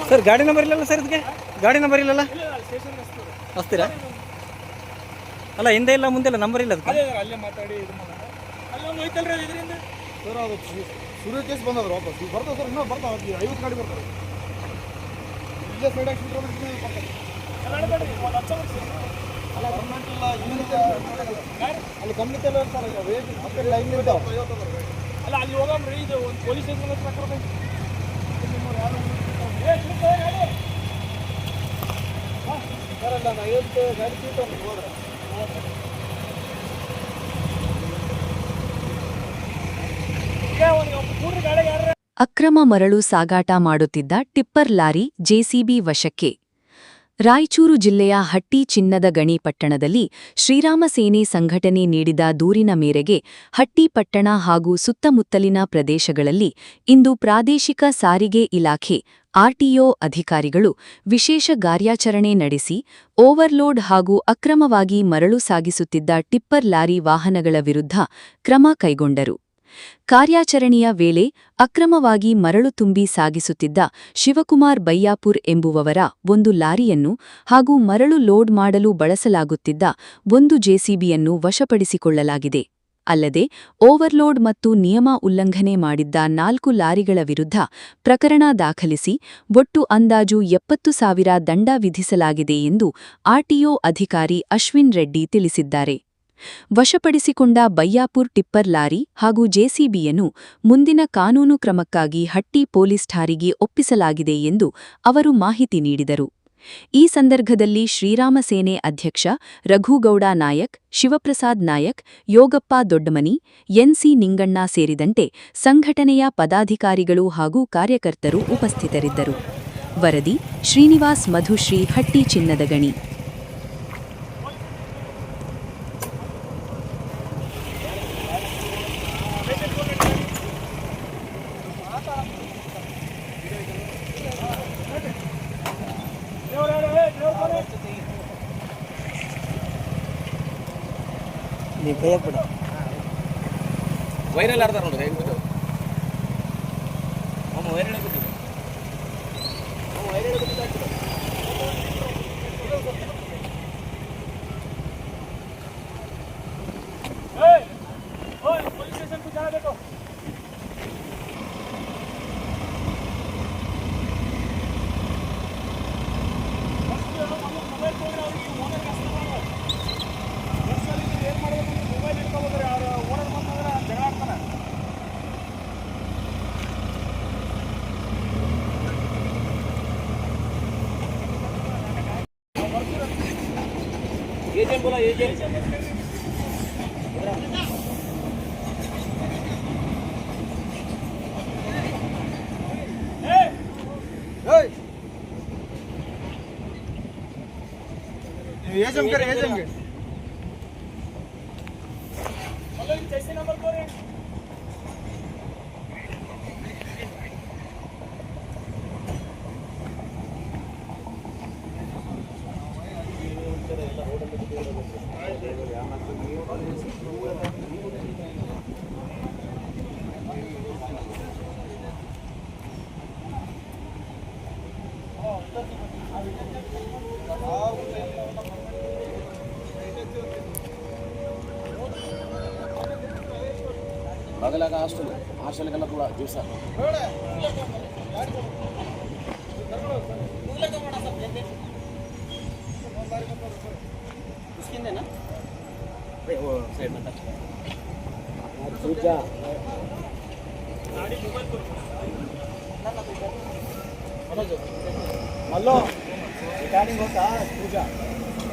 Sir ಗಾಡಿ number ಇಲ್ಲಲ್ಲ sir ಇದಕ್ಕೆ? ಗಾಡಿ ನಂಬರ್ ಇಲ್ಲಲ್ಲ? ಹಚ್ತೀರಾ? ಅಲ್ಲ ಹಿಂದೆ ಇಲ್ಲ ಮುಂದೆ ಇಲ್ಲ, ನಂಬರ್ ಇಲ್ಲ ಅದಕ್ಕೆ. ಅಲ್ಲೇ ಮಾತಾಡಿ ಇದು ಮಾಡೋಣ. ಅಲ್ಲೊಂದು ಹೋಯ್ತಲ್ರಿ ಇದರಿಂದ ಸರ್, ಅದು ಶುರು ಕೇಸ್ ಬಂದದ್ರು ವಾಪಸ್ ಬರ್ತಾವೆ ಸರ್. ಇನ್ನೂ ಬರ್ತಾವೆ 50 ಗಾಡಿ ಬರ್ತಾರೆ. ಇಲ್ಲೇ ಸೈಡ್ ಹಾಕ್ಬಿಟ್ರೆ ಬರ್ತಾರೆ. ಅಲ್ಲ ಗೌರ್ಮೆಂಟ್ ಇಲ್ಲ, ಅಲ್ಲಿ ಗಮನಿಕೆಲ್ಲ ಇರ್ತಾರೆ. ವೇಟ್ ಮತ್ತೆ ಲೈನ್ ಇರ್ತಾವೆ. ಅಲ್ಲ ಅಲ್ಲಿ ಹೋಗಮ್ರಿ, ಇದು ಒಂದು ಪೊಲೀಸ್ ಸ್ಟೇಷನ್ ಹತ್ರ ಸರ್. ಅಲ್ಲ ನಾ 50 ಗಾಡಿ ಸೀಟ್ ಹೋದ್ರೆ ಅಕ್ರಮ ಮರಳು ಸಾಗಾಟ ಮಾಡುತ್ತಿದ್ದ ಟಿಪ್ಪರ್ ಲಾರಿ ಜೆಸಿಬಿ ವಶಕ್ಕೆ. ರಾಯಚೂರು ಜಿಲ್ಲೆಯ ಹಟ್ಟಿ ಚಿನ್ನದ ಗಣಿ ಪಟ್ಟಣದಲ್ಲಿ ಶ್ರೀರಾಮ ಸೇನೆ ಸಂಘಟನೆ ನೀಡಿದ ದೂರಿನ ಮೇರೆಗೆ ಹಟ್ಟಿ ಪಟ್ಟಣ ಹಾಗೂ ಸುತ್ತಮುತ್ತಲಿನ ಪ್ರದೇಶಗಳಲ್ಲಿ ಇಂದು ಪ್ರಾದೇಶಿಕ ಸಾರಿಗೆ ಇಲಾಖೆ ಆರ್ಟಿಒ ಅಧಿಕಾರಿಗಳು ವಿಶೇಷ ಕಾರ್ಯಾಚರಣೆ ನಡೆಸಿ ಓವರ್ಲೋಡ್ ಹಾಗೂ ಅಕ್ರಮವಾಗಿ ಮರಳು ಸಾಗಿಸುತ್ತಿದ್ದ ಟಿಪ್ಪರ್ ಲಾರಿ ವಾಹನಗಳ ವಿರುದ್ಧ ಕ್ರಮ ಕೈಗೊಂಡರು. ಕಾರ್ಯಾಚರಣೆಯ ವೇಳೆ ಅಕ್ರಮವಾಗಿ ಮರಳು ತುಂಬಿ ಸಾಗಿಸುತ್ತಿದ್ದ ಶಿವಕುಮಾರ್ ಬಯ್ಯಾಪುರ್ ಎಂಬುವವರ ಒಂದು ಲಾರಿಯನ್ನು ಹಾಗೂ ಮರಳು ಲೋಡ್ ಮಾಡಲು ಬಳಸಲಾಗುತ್ತಿದ್ದ ಒಂದು ಜೆಸಿಬಿಯನ್ನು ವಶಪಡಿಸಿಕೊಳ್ಳಲಾಗಿದೆ. ಅಲ್ಲದೆ ಓವರ್ಲೋಡ್ ಮತ್ತು ನಿಯಮ ಉಲ್ಲಂಘನೆ ಮಾಡಿದ್ದ 4 ಲಾರಿಗಳ ವಿರುದ್ಧ ಪ್ರಕರಣ ದಾಖಲಿಸಿ ಒಟ್ಟು ಅಂದಾಜು 70,000 ದಂಡ ವಿಧಿಸಲಾಗಿದೆ ಎಂದು ಆರ್ಟಿಒ ಅಧಿಕಾರಿ ಅಶ್ವಿನ್ ರೆಡ್ಡಿ ತಿಳಿಸಿದ್ದಾರೆ. ವಶಪಡಿಸಿಕೊಂಡ ಬಯ್ಯಾಪುರ್ ಟಿಪ್ಪರ್ ಲಾರಿ ಹಾಗೂ ಜೆಸಿಬಿಯನ್ನು ಮುಂದಿನ ಕಾನೂನು ಕ್ರಮಕ್ಕಾಗಿ ಹಟ್ಟಿ ಪೊಲೀಸ್ ಠಾಣೆಗೆ ಒಪ್ಪಿಸಲಾಗಿದೆ ಎಂದು ಅವರು ಮಾಹಿತಿ ನೀಡಿದರು. ಈ ಸಂದರ್ಭದಲ್ಲಿ ಶ್ರೀರಾಮ ಸೇನೆ ಅಧ್ಯಕ್ಷ ರಘುಗೌಡ ನಾಯಕ್, ಶಿವಪ್ರಸಾದ್ ನಾಯಕ್, ಯೋಗಪ್ಪ ದೊಡ್ಡಮನಿ, ಎನ್ಸಿ ನಿಂಗಣ್ಣ ಸೇರಿದಂತೆ ಸಂಘಟನೆಯ ಪದಾಧಿಕಾರಿಗಳು ಹಾಗೂ ಕಾರ್ಯಕರ್ತರು ಉಪಸ್ಥಿತರಿದ್ದರು. ವರದಿ ಶ್ರೀನಿವಾಸ್ ಮಧುಶ್ರೀ, ಹಟ್ಟಿ ಚಿನ್ನದ ಗಣಿ. ವೈರಲ್ ಆಡ್ತಾರ ನೋಡ್ರಿ, ಹೆಂಗ್ ವೈರಲ್ एजेंट बोला, एजेंट एजेंट कर एजेंट जैसे नंबर पर बगलागा हास्टल कल्ला ಕೂಡ ದಿವಸ उसकिंदे ना भाई वो साइड में टच पूजा गाड़ी मोबाइल को समझो मल्लो रिकॉर्डिंग होता पूजा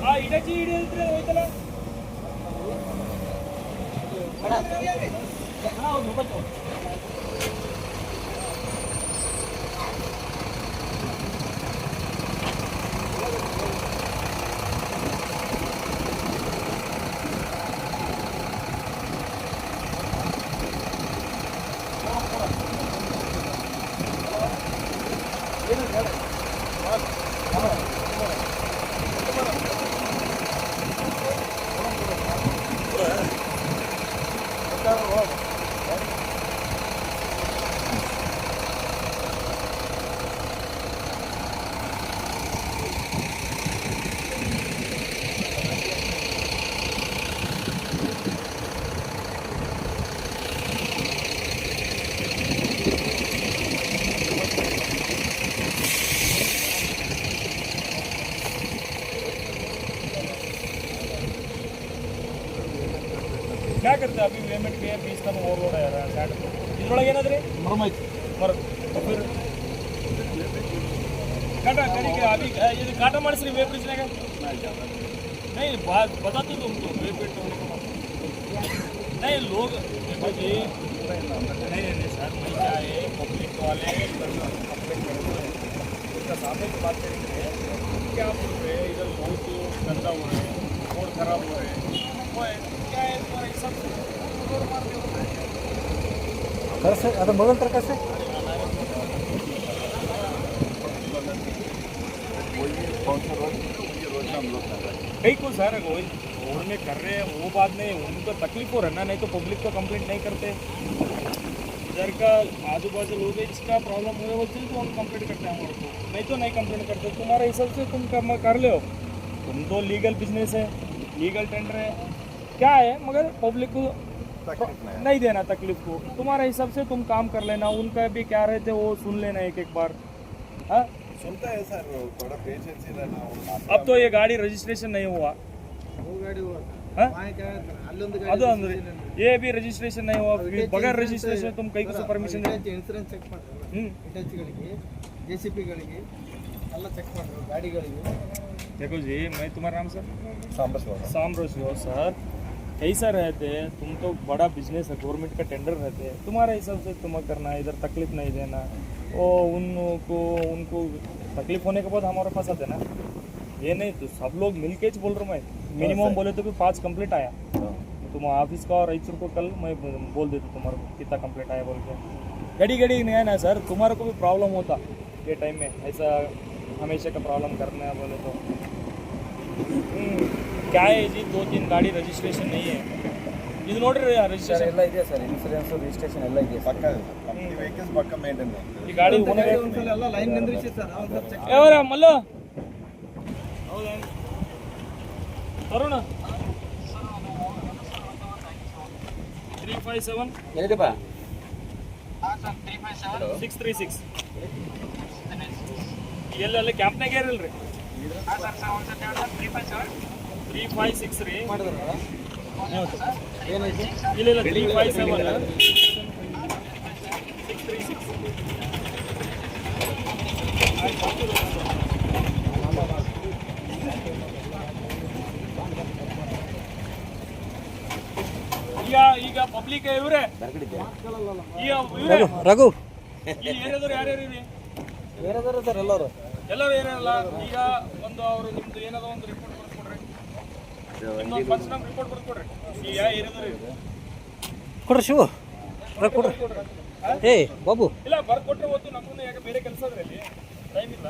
आ इडची इडे होइतला बड़ा हां वो मोबाइल को क्या करते हैं अभी पेमेंट पे फीस का ओवरलोड है यार स्टार्ट इद्रोಳಗೆ ಏನಾದ್ರಿ ಮರಮಾಯ್ತು मर फिर काटा करी के अभी ये काटा ಮಾಡಿಸ್ರಿ वे ब्रिज नाಗ नहीं बात बता तो तुमको वे पे नहीं लोग देखो जी नहीं सर मैं क्या है पब्लिक वाले कंप्लेंट करते हैं उसका सामने की बात करेंगे क्या बोल रहे हैं इधर बहुत गंदा हो रहा है रोड खराब हो रहे हैं वो क्या है तुम्हारा हिसाब से रोड मारते हो कसं आता बघल तर कसं कई को सर रोड में कर रहे हैं वो बात नहीं उनको तकलीफ हो रहा है ना नहीं तो पब्लिक तो कंप्लेंट नहीं करते इधर का आजू बाजू लोग हैं इसका प्रॉब्लम हुआ बोलते हैं तो हम कंप्लेंट करते हैं हमारे को नहीं तो नहीं कंप्लेंट करते तुम्हारे हिसाब से तुम कर ले हो तुम तो लीगल बिजनेस है लीगल टेंडर है क्या है मगर पब्लिक को नहीं देना तकलीफ को तुम्हारे हिसाब से तुम काम कर लेना उनका भी क्या रहते वो सुन लेना एक बार हाँ सुनता है सर थोड़ा पेशेंस रहना अब तो ये गाड़ी रजिस्ट्रेशन नहीं हुआ हाँ? ಅದು ಅಂದ್ರೆ ये भी रजिस्ट्रेशन नहीं हुआ बगैर रजिस्ट्रेशन तुम कई को परमिशन ಇನ್ಸೂರೆನ್ಸ್ ಚೆಕ್ ಮಾಡ್ತಾರೆ ಇಟಚ್ಗಳಿಗೆ JCPಗಳಿಗೆ ಎಲ್ಲ ಚೆಕ್ ಮಾಡ್ತಾರೆ ಗಾಡಿಗಳಿಗೆ देखो जी मैं तुम्हारा नाम सर ಸಾಂಬಸ್ವಾದ साम्रोस हो सर कैसा रहते तुम तो बड़ा बिजनेस है गवर्नमेंट का टेंडर रहते हैं तुम्हारे हिसाब से तुम्हें करना है इधर तकलीफ नहीं देना वो उनको तकलीफ होने के बाद हमारे पास आते ना ये नहीं तो सब लोग मिल के बोल रहा हूँ मैं मिनिमम बोले तो भी 5 कंप्लीट आया तुम ऑफिस का और रईचूर को कल मैं बोल देती तुम्हारे को कितना कंप्लीट आया बोल के घड़ी घड़ी नहीं है ना सर तुम्हारे को भी प्रॉब्लम होता ये टाइम में ऐसा हमेशा का प्रॉब्लम करना है बोले तो क्या है जी 2-3 गाड़ी रजिस्ट्रेशन नहीं है ಇದು ನೋಡ್ರಿ ರಿಜಿಸ್ಟ್ರೇಷನ್ ಎಲ್ಲ ಇದೆ ಸರ್ ಇನ್ಸೂರೆನ್ಸ್ ರಿಜಿಸ್ಟ್ರೇಷನ್ ಎಲ್ಲ ಇದೆ ಪಕ್ಕ ಕಂಪ್ನಿ ವೆಹಿಕಲ್ಸ್ ಪಕ್ಕ ಮೇಂಟೈನ್ ಮಾಡ್ತಾರೆ ಈ ಗಾಡಿ ಓನರ್ ಒಂದ್ಸಲ ಎಲ್ಲ ಲೈನ್ ನಿಂದ್ರಿಸಿ ಸರ್ ಅವ್ರು ಚೆಕ್ ಯಾವರ ಮಲ್ಲ ಹೌದಾ ತರುಣ 357 ಎಲ್ಲಿದಪ್ಪ 636 ಎಲ್ಲೆಲ್ಲ ಕ್ಯಾಂಪ್ನಾಗ ಇರಲ್ರಿ 356 ರೀ ಮಾಡಿದ್ರ ಏನಾಯ್ತು ಇಲ್ಲ 357 ಈಗ ಪಬ್ಲಿಕ್ ಇವರೇ ರಘು ಈ ಏರಿಯಾದವ್ರು ಯಾರ್ಯಾರು ರೀ ಬೇರೆದಾರ ಸರ್ ಎಲ್ಲರೂ ಎಲ್ಲರೂ ಏನಿರಲ್ಲ ಈಗ ಒಂದು ಅವರು ನಿಮ್ದು ಏನಾದ ಒಂದು ರಿಪೋರ್ಟ್ ಬರ್ಕೊಡ್ರಿ ನಿಮ್ದೊಂದು ಪರ್ಸನಲ್ ರಿಪೋರ್ಟ್ ಬರ್ಕೊಡ್ರಿ ಈ ಯಾವ ಏರಿಯಾದವ್ರು ಕೊಡ್ರಿ ಶಿವು ರಘು ಕೊಡ್ರಿ ಏ ಬಾಬು ಇಲ್ಲ ಬರ್ಕೊಟ್ರೆ ಹೊತ್ತು ನಮ್ಮನ್ನ ಯಾಕೆ ಬೇರೆ ಕೆಲಸ ಅದ್ರಿ ಅಲ್ಲಿ ಟೈಮ್ ಇಲ್ಲ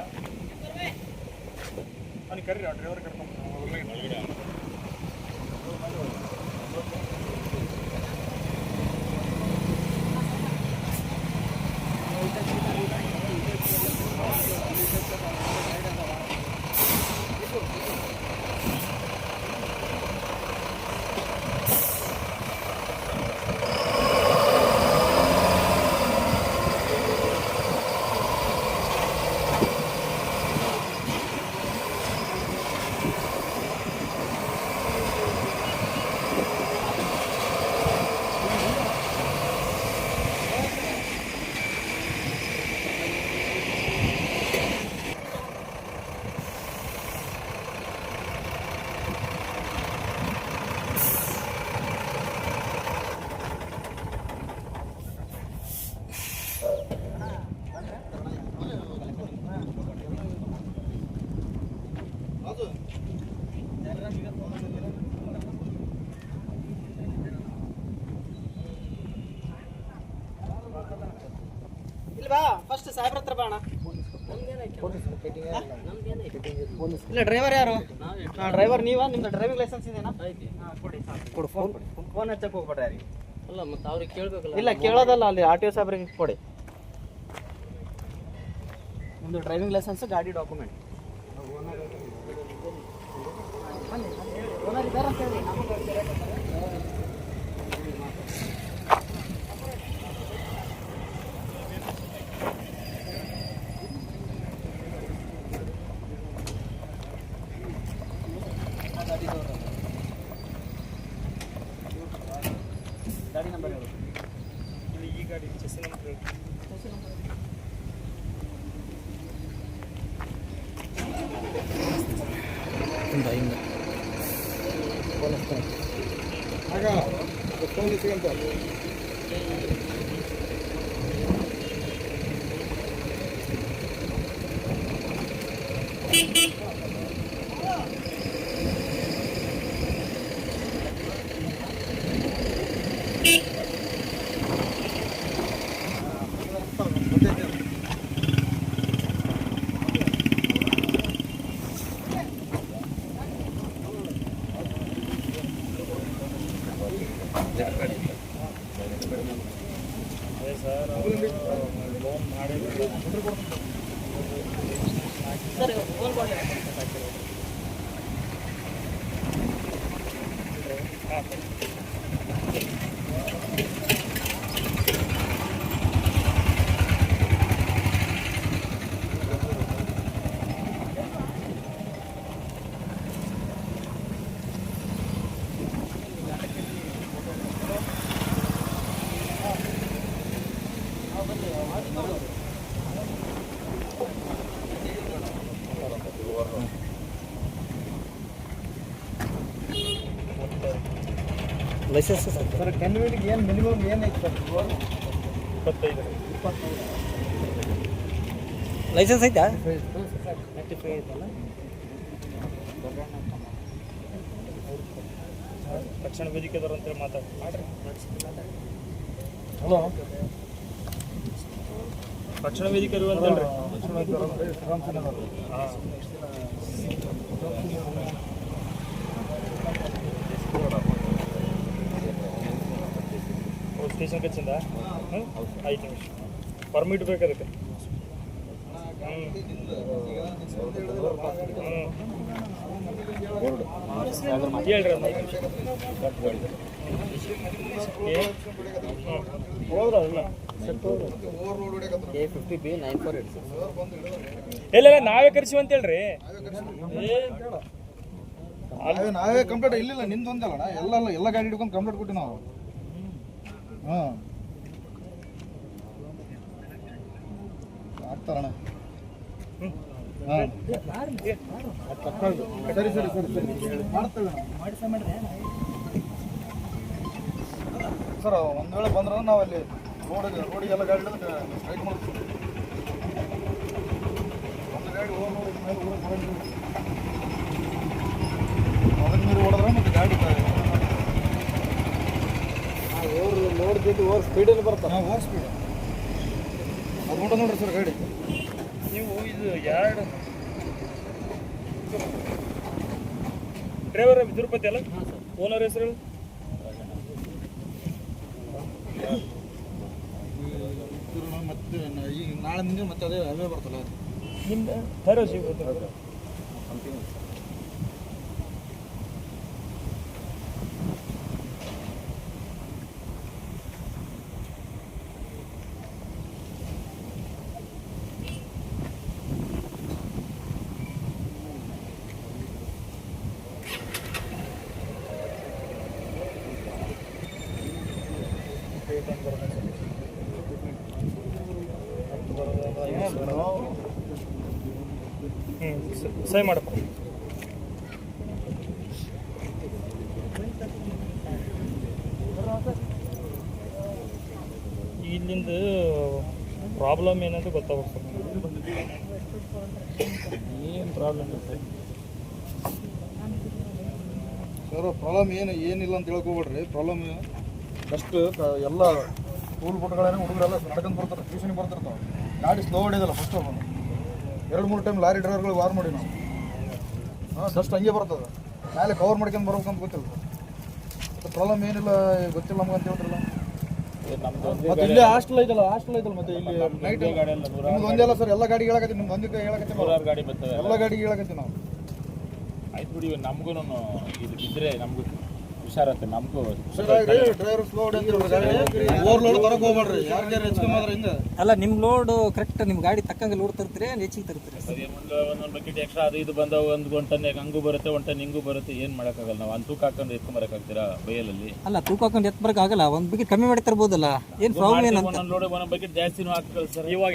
ಅವ್ನಿಗೆ ಕರ್ರಿ ಆ ಡ್ರೈವರ್ ಕರ್ಕೊಂಡು ಇಲ್ವಾ ಫಸ್ಟ್ ಸಾಹೇಬ್ರ ಹತ್ರ ಬಾ ಅಣ್ಣ ಇಲ್ಲ ಡ್ರೈವರ್ ಯಾರು ಡ್ರೈವರ್ ನೀವಾ ನಿಮ್ದು ಡ್ರೈವಿಂಗ್ ಲೈಸೆನ್ಸ್ ಇದೆನಾ ಕೊಡಿ ಕೊಡು ಫೋನ್ ಹಚ್ಚಕ್ಕೆ ಹೋಗ್ಬೇಡ್ರಿ ಯಾರಿಗೆ ಅಲ್ಲ ಮತ್ತೆ ಅವ್ರಿಗೆ ಕೇಳಬೇಕಲ್ಲ ಇಲ್ಲ ಕೇಳೋದಲ್ಲ ಅಲ್ಲಿ RTO ಸಾಹೇಬ್ರಿಗೆ ಕೊಡಿ ನಿಮ್ದು ಡ್ರೈವಿಂಗ್ ಲೈಸೆನ್ಸ್ ಗಾಡಿ ಡಾಕ್ಯುಮೆಂಟ್ ಓನರ್ ಇದ್ದಾರೆ ಅಂತ ಹೇಳಿ ಹಚ್ತೀನಿ ಹಿಂಗೆ ಆಗ ಫೋನ್ ಸಿಗಂತ ಅದೇ ಸರ್ ಲೋನ್ ಮಾಡಿಲ್ಲ ಲೈಸೆನ್ಸ್ ಸರ್ ಸರ್ 10 ವೀಲಿಗೆ ಏನು ಮಿನಿಮಮ್ ಏನೈತೆ ಸರ್ 25 ಲೈಸೆನ್ಸ್ ಐತಾ ತಕ್ಷಣ ವೇದಿಕೆದವ್ರು ಅಂತೇಳಿ ಮಾತಾಡಿ ಹಲೋ ತಕ್ಷಣ ವೇದಿಕೆ ಅಂತೇಳ್ರಿ ಹಾಂ ಸ್ಟೇಷನ್ಗೆ ಹಚ್ಚಿಂದ ಹ್ಞೂ 5 ನಿಮಿಷ ಪರ್ಮಿಟ್ ಬೇಕು ಅದಕ್ಕೆ ಹೇಳ್ರಿ ಒಂದು 5 ನಿಮಿಷ ಹೋದ್ರಲ್ಲ ಇಲ್ಲ ನಾವೇ ಕರ್ಸಿವಿ ಅಂತ ಹೇಳ್ರಿ ನಾವೇ ಕಂಪ್ಲೇಂಟ್ ಇಲ್ಲಿಲ್ಲ ನಿಂದು ಒಂದಲ್ಲ ಎಲ್ಲ ಗಾಡಿ ಹಿಡ್ಕೊಂಡು ಕಂಪ್ಲೇಂಟ್ ಕೊಟ್ಟು ನಾವು ಹಾಂ ಆಗ್ತಾರಣ್ಣ ಹಾಂ ಸರಿ ಮಾಡ್ತೇವೆ ಸರ್ ಒಂದು ವೇಳೆ ಬಂದ್ರೆ ನಾವು ಅಲ್ಲಿ ರೋಡಿಗೆಲ್ಲ ಗಾಡಿ ಸ್ಟ್ರೈಟ್ ಮಾಡ್ತೀವಿ ಒಂದು ಗಾಡಿ ಅದನ್ನ ನೀರು ಹೊಡೆದ್ರೆ ಮತ್ತೆ ಗಾಡಿ ಲೋಡ್ ಜೊತೆ ಓವರ್ ಸ್ಪೀಡಲ್ಲಿ ಬರ್ತಾರೆ ಓವರ್ ಸ್ಪೀಡ್ ಅದು ನೋಡ್ರಿ ಸರ್ ಗಾಡಿ ನೀವು ಇದು ಎರಡು ಡ್ರೈವರ್ ತಿರುಪತಿ ಅಲ್ಲ ಓನರ್ ಹೆಸರು ಮತ್ತೆ ಈಗ ನಾಳೆ ಮುಂದೆ ಮತ್ತೆ ಅವೇ ಬರ್ತಲ್ಲ ನಿಮ್ದು ಥರ ಸಿಗುತ್ತೆ ಸಹಿ ಮಾಡಪ್ಪ ಇಲ್ಲಿಂದ ಪ್ರಾಬ್ಲಮ್ ಏನಂತ ಗೊತ್ತಾಗುತ್ತೆ ಏನು ಪ್ರಾಬ್ಲಮ್ ಇರುತ್ತೆ ಸರ್ ಪ್ರಾಬ್ಲಮ್ ಏನಿಲ್ಲ ಅಂತ ಹೇಳ್ಕೊಬೇಡ್ರಿ ಪ್ರಾಬ್ಲಮ್ ಫಸ್ಟ್ ಎಲ್ಲ ಸ್ಕೂಲ್ ಬುಟ್ಗಳೇನೋ ಹುಡುಗರೆಲ್ಲ ನಡ್ಕೊಂಡು ಬರ್ತಾರೆ ಟ್ಯೂಷನ್ಗೆ ಬರ್ತಿರ್ತಾವೆ ಗಾಡಿ ಸ್ಲೋ ಹೊಡಿಯೋದಲ್ಲ ಫಸ್ಟ್ ಆಫ್ 2-3 ಟೈಮ್ ಲಾರಿ ಡ್ರೈವರ್ಗಳು ವಾರ್ ಮಾಡಿ ನಾವು ಹಾಂ ಫಸ್ಟ್ ಹಂಗೆ ಬರ್ತದೆ ಮೇಲೆ ಕವರ್ ಮಾಡ್ಕೊಂಡು ಬರ್ಬೇಕಂತ ಗೊತ್ತಿಲ್ಲ ಪ್ರಾಬ್ಲಮ್ ಏನಿಲ್ಲ ಗೊತ್ತಿಲ್ಲ ನಮ್ಗೆ ಅಂತ ಹೇಳ್ತಿರಲ್ಲ ಮತ್ತೆ ಇಲ್ಲಿ ಹಾಸ್ಟೆಲ್ ಐತಲ್ಲ ಮತ್ತೆ ಇಲ್ಲಿ ನೈಟ್ ನಿಮ್ದು ಒಂದೇ ಸರ್ ಎಲ್ಲ ಗಾಡಿ ಹೇಳಕತ್ತೀವಿ ನಿಮ್ದು ಒಂದಕ್ಕೆ ಹೇಳಕತ್ತೀವಿ ಗಾಡಿ ಬರ್ತವೆ ಎಲ್ಲ ಗಾಡಿಗೆ ಹೇಳಕತ್ತೀವಿ ನಾವು ಆಯ್ತು ಬಿಡಿ ನಮಗೂ ಇದು ಇದ್ರೆ ನಮಗೂ ಹುಷಾರತ್ತೆ ನಮಗೂ ಡ್ರೈವರ್ ಸ್ಲೋ ಓವರ್ಲೋಡ್ ಬರಕ್ಕೆ ಹೋಗ್ಬೇಡ್ರಿ ಯಾರು ಹೆಚ್ಚಿಗೆ ಮಾತ್ರ ಹಿಂದೆ ಅಲ್ಲ ನಿಮ್ಮ ಲೋಡ್ ಕರೆಕ್ಟ್ ನಿಮ್ಮ ಗಾಡಿ ತಕ್ಕಂಗೆ ಲೋಡ್ ತರ್ತೀರಿ ಹೆಚ್ಚಿಗೆ ತರ್ತೀರಿ ಒಂದೊಂದು ಬಕೆಟ್ ಎಕ್ಸ್ಟ್ರಾ ಅದು ಇದು ಬಂದ ಒಂದು ಟನ್ ಹಂಗೂ ಬರುತ್ತೆ 1 ಟನ್ ಹಿಂಗೂ ಬರುತ್ತೆ ಏನು ಮಾಡೋಕ್ಕಾಗಲ್ಲ ನಾವು ಒಂದು ತೂಕ ಹಾಕೊಂಡು ಎತ್ಕೊಂಬರಕ್ಕಾಗ್ತೀರಾ ಬೈಯಲ್ಲಿ ಅಲ್ಲ ತೂಕ ಹಾಕೊಂಡು ಎತ್ ಬರೋಕ್ಕಾಗಲ್ಲ ಒಂದು ಬಕೆಟ್ ಕಮ್ಮಿ ಮಾಡಿ ತರ್ಬೋದಲ್ಲ ಏನು ಪ್ರಾಬ್ಲಮ್ ಏನಂತ ಒಂದೊಂದು ಲೋಡ್ ಒಂದೊಂದು ಬಕೆಟ್ ಜಾಸ್ತಿನೂ ಹಾಕ್ತಾರೆ ಸರ್ ಇವಾಗ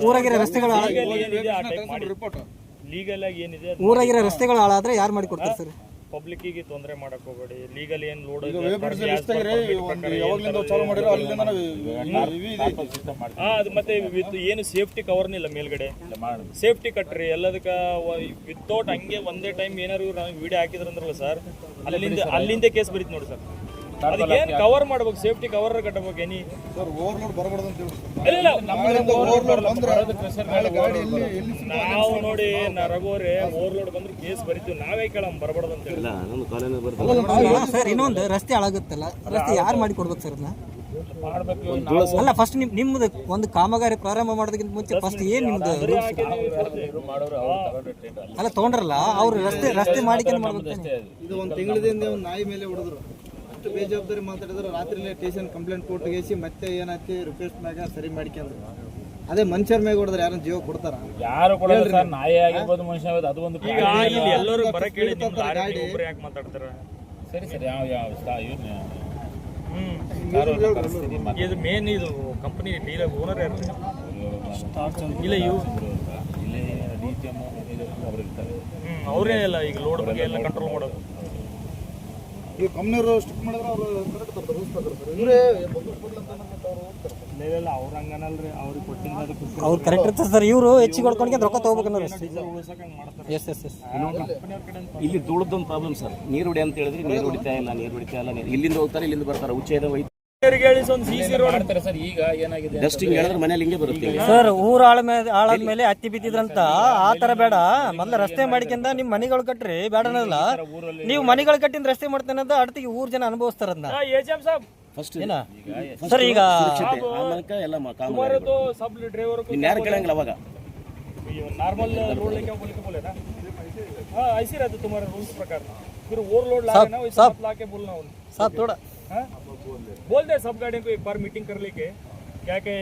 ಊರಾಗಿರೋ ರಸ್ತೆಗಳು ರಿಪೋರ್ಟ್ ಲೀಗಲ್ ಆಗಿ ಏನಿದೆ ಊರಾಗಿರೋ ರಸ್ತೆಗಳು ಹಾಳಾದ್ರೆ ಯಾರು ಮಾಡಿ ಕೊಡ್ತಾರೆ ಸರ್? ಪಬ್ಲಿಕ್ಕಿಗೆ ತೊಂದರೆ ಮಾಡಕ್ ಹೋಗಬೇಡಿ. ಲೀಗಲ್ ಏನು ಲೋಡ್ ಯಾವಾಗಲಿಂದ ಚಾಲು ಮಾಡಿರೋ ಅಲ್ಲಿಂದ ಅದು ಮತ್ತೆ ಏನು ಸೇಫ್ಟಿ ಕವರ್ನಿಲ್ಲ ಮೇಲ್ಗಡೆ, ಸೇಫ್ಟಿ ಕಟ್ರಿ ಎಲ್ಲದಕ್ಕ ವಿತೌಟ್ ಹಂಗೆ ಒಂದೇ ಟೈಮ್ ಏನಾರು ವಿಡಿಯೋ ಹಾಕಿದ್ರಂದ್ರಲ್ಲ ಸರ್, ಅಲ್ಲಿಂದ ಕೇಸ್ ಬರೀತ್ ನೋಡಿ ಸರ್. ಅದಕ್ಕೆ ಏನ್ ಕವರ್ ಮಾಡ್ಬೇಕು, ಸೇಫ್ಟಿ ಕವರ್ ಕಟ್ಟಬೇಕು. ಏನಿ ಸರ್ ಓವರ್ಲೋಡ್ ಬರಬಾರ್ದು ಅಂತ ಹೇಳಿ ನಾವು ನೋಡಿ ರಘುವರೇ ಓವರ್ಲೋಡ್ ಬಂದ್ರೆ ಕೇಸ್ ಬರೀತೀವಿ, ನಾವೇ ಕೇಳಮ್ ಬರಬಾರ್ದು ಅಂತ ಹೇಳಿ. ಸರ್ ಇನ್ನೊಂದು ರಸ್ತೆ ಹಾಳಾಗುತ್ತಲ್ಲ, ರಸ್ತೆ ಯಾರು ಮಾಡಿ ಕೊಡ್ಬೇಕು ಸರ್ ಅದನ್ನ? ಮಾಡ್ಬೇಕು. ಅಲ್ಲ ಫಸ್ಟ್ ನಿಮ್ದು ಒಂದು ಕಾಮಗಾರಿ ಪ್ರಾರಂಭ ಮಾಡೋದಕ್ಕಿಂತ ಮುಂಚೆ ಫಸ್ಟ್ ಏನ್ ನಿಮ್ದು ರೂಲ್ಸ್? ಅಲ್ಲ ತಗೊಂಡ್ರಲ್ಲ ಅವ್ರು ರಸ್ತೆ ಮಾಡಿಕೊಂಡು ಮಾಡ್ಬೇಕು. ಇದು ಒಂದು ತಿಂಗಳಿಂದ ಒಂದು ನಾಯಿ ಮೇಲೆ ಹೊಡೆದ್ರು, ಅಷ್ಟು ಬೇಜವಾಬ್ದಾರಿ ಮಾತಾಡಿದ್ರು. ರಾತ್ರಿಲೇ ಸ್ಟೇಷನ್ ಕಂಪ್ಲೇಂಟ್ ಕೊಟ್ಟಿಗೆಸಿ ಮತ್ತೆ ಏನೈತಿ ರಿಕ್ವೆಸ್ಟ್ ಮ್ಯಾಗ ಸರಿ ಮಾಡ್ಕೊಂಡ್ರು. ಅದೇ ಮನುಷ್ಯರ ಮೇಲೆ ಹೊಡೆದ್ರೆ ಯಾರನ್ನ ಜೀವ ಕೊಡ್ತಾರ? ಯಾರು ಕೊಡಲ್ಲ ಸರ್, ನಾಯಿ ಆಗಿರ್ಬೋದು ಮನುಷ್ಯ ಆಗಿರ್ಬೋದು, ಅದು ಒಂದು ಈಗ ಇಲ್ಲಿ ಎಲ್ಲರೂ ಬರ ಕೇಳಿ ಒಬ್ರು ಯಾಕೆ ಮಾತಾಡ್ತಾರ? ಸರಿ ಸರಿ ಯಾವ ಇದು ಮೇನ್ ಇದು ಕಂಪನಿ ಡೀಲರ್ ಓನರ್ ಯಾರು? ಇಲ್ಲ ಇವು ಅವರೇ ಅಲ್ಲ ಈಗ ಲೋಡ್ ಬಗ್ಗೆ ಎಲ್ಲ ಕಂಟ್ರೋಲ್ ಮಾಡೋದು. ಈಗ ಕಂಪ್ನಿಯವರು ಸ್ಟಿಕ್ ಮಾಡಿದ್ರೆ ಅವರು ಕರೆಕ್ಟ್ ಬರ್ತಾರೆ, ರೂಲ್ಸ್ ಬರ್ತಾರೆ. ಇವರೇ ಇಲ್ಲ ಅವ್ರ ಹಂಗನಲ್ರಿ, ಅವ್ರಿಗೆ ಕೊಟ್ಟಿಂದ ಅದಕ್ಕೆ ಅವ್ರು ಕರೆಕ್ಟ್ ಇರ್ತಾರೆ ಸರ್. ಇವರು ಹೆಚ್ಚಿಗೆ ಹೊಡ್ಕೊಂಡು ರೊಕ್ಕ ತಗೋಬೇಕು ಅನ್ನೋರು. ಮಾಡ್ತಾರೆ. ಎಸ್ ಎಸ್ ಎಸ್ ಇಲ್ಲಿ ಧೂಳದೊಂದು ಪ್ರಾಬ್ಲಮ್ ಸರ್. ನೀರು ಹೊಡಿ ಅಂತ ಹೇಳಿದ್ರೆ ನೀರು ಹೊಡಿತಾ ಇಲ್ಲ, ಇಲ್ಲಿಂದ ಹೋಗ್ತಾರೆ, ಇಲ್ಲಿಂದ ಬರ್ತಾರೆ, ಉಚ್ಚೇದ ಸರ್. ಈಗ ಏನಾಗಿದೆ ಡಸ್ಟಿಂಗ್ ಹೇಳಿದ್ರೆ ಮನೇಲಿ ಹಿಂಗೆ ಬರುತ್ತೆ. ಸರ್ ಊರ ಆಳಾದ್ಮೇಲೆ ಹತ್ತಿ ಬಿದ್ದಿದ್ರಂತ ಆ ತರ ಬೇಡ. ಮೊದ್ಲ ರಸ್ತೆ ಮಾಡಿಕೊಂಡ ನಿಮ್ ಮನೆಗಳು ಕಟ್ರಿ ಬೇಡ ಅನ್ನೋಲ್ಲ. ನೀವು ಮನೆಗಳು ಕಟ್ಟಿಂದ ರಸ್ತೆ ಮಾಡ್ತೇನೆ ಅಂತ ಅಡ್ತಿಗೆ ಊರ್ ಜನ ಅನುಭವಿಸ್ತಾರ ಅದನ್ನ. ಫಸ್ಟ್ ಏನ ಸರ್ ಈಗ ಎಲ್ಲ सब ड्राइवर को ಯಾರು ಕೇಳಂಗಿಲ್ಲ ಅವಾಗ. नॉर्मल रोड लेके बोले ना, हाँ ऐसे रहते तुम्हारे रूल्स प्रकार. फिर ओवरलोड ला ना वैसे मत ला के बोलना उन साहब थोड़ा बोल दे सब गाड़ियों को एक बार मीटिंग कर लेके क्या के